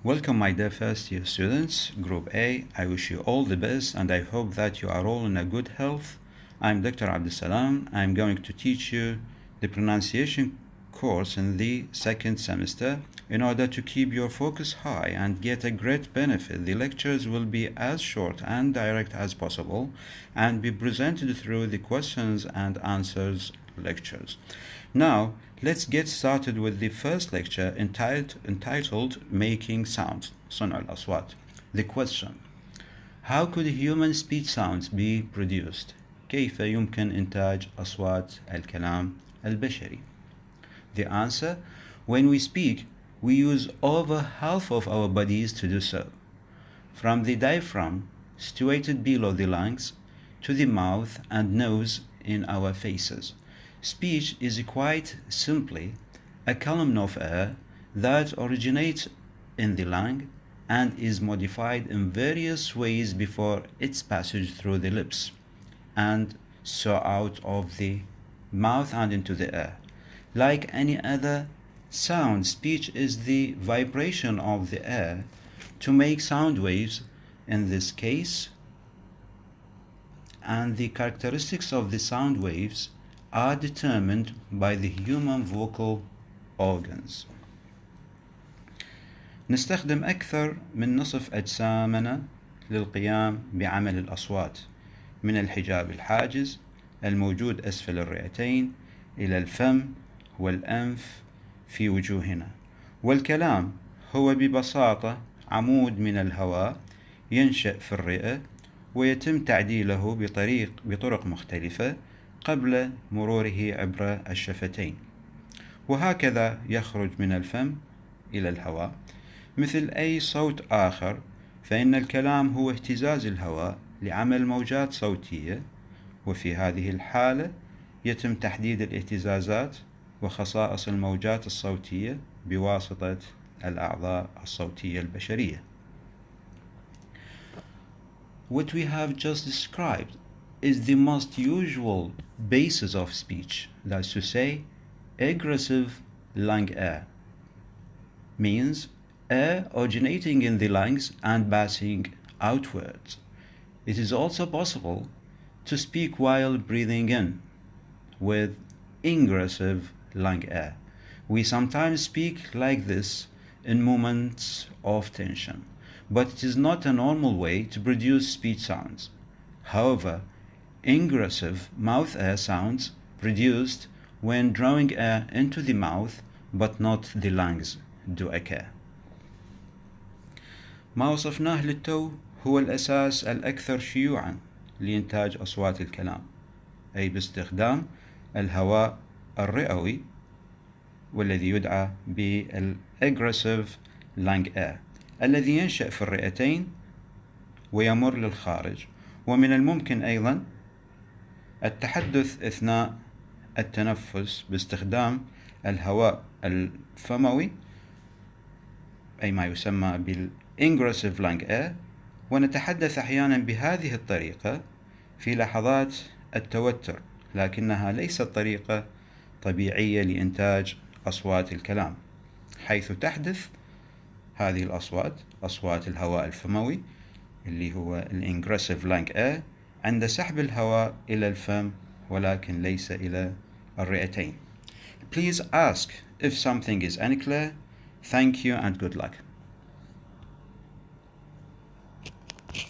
Welcome my dear first year students, Group A. I wish you all the best and I hope that you are all in a good health. I'm Dr. Abdussalam. I'm going to teach you the pronunciation course in the second semester. In order to keep your focus high and get a great benefit, the lectures will be as short and direct as possible and be presented through the questions and answers lectures. Now, let's get started with the first lecture entitled Making Sounds, صنع الأصوات. The question: How could human speech sounds be produced? كيف يمكن إنتاج أصوات الكلام البشري? The answer: when we speak, we use over half of our bodies to do so. From the diaphragm, situated below the lungs, to the mouth and nose in our faces. Speech is quite simply a column of air that originates in the lung and is modified in various ways before its passage through the lips and so out of the mouth and into the air. Like any other sound, speech is the vibration of the air to make sound waves in this case, and the characteristics of the sound waves are determined by the human vocal organs. نستخدم أكثر من نصف أجسامنا للقيام بعمل الأصوات، من الحجاب الحاجز الموجود أسفل الرئتين إلى الفم والأنف في وجوهنا. والكلام هو ببساطة عمود من الهواء ينشأ في الرئة ويتم تعديله بطرق مختلفة قبل مروره عبر الشفتين، وهكذا يخرج من الفم إلى الهواء. مثل أي صوت آخر، فإن الكلام هو اهتزاز الهواء لعمل موجات صوتية، وفي هذه الحالة يتم تحديد الاهتزازات وخصائص الموجات الصوتية بواسطة الأعضاء الصوتية البشرية. What we have just described is the most usual basis of speech, that's to say, aggressive lung air, means air originating in the lungs and passing outwards. It is also possible to speak while breathing in with ingressive lung air. We sometimes speak like this in moments of tension, but it is not a normal way to produce speech sounds. However, ingressive mouth air sounds produced when drawing air into the mouth but not the lungs do occur. ما وصفناه للتو هو الأساس الأكثر شيوعا لإنتاج أصوات الكلام، أي باستخدام الهواء الرئوي والذي يدعى بالaggressive lung air الذي ينشأ في الرئتين ويمر للخارج. ومن الممكن أيضا التحدث أثناء التنفس باستخدام الهواء الفموي أي ما يسمى بالingressive lung air، ونتحدث أحيانا بهذه الطريقة في لحظات التوتر، لكنها ليست طريقة طبيعية لإنتاج أصوات الكلام، حيث تحدث هذه الأصوات أصوات الهواء الفموي اللي هو الانجريسيف لانج اير عند سحب الهواء إلى الفم ولكن ليس إلى الرئتين. Please ask if something is unclear. Thank you and good luck.